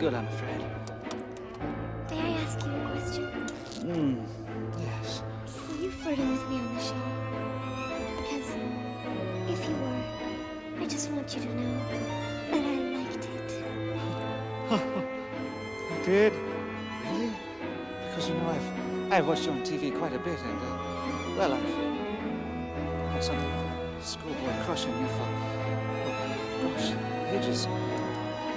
good, I'm afraid. May I ask you a question? Yes. Were you flirting with me on the show? Because if you were, I just want you to know that I liked it. You did? Really? Because, you know, I've watched you on TV quite a bit, and, well, I've had something of a schoolboy crush on you for, oh, gosh, ages.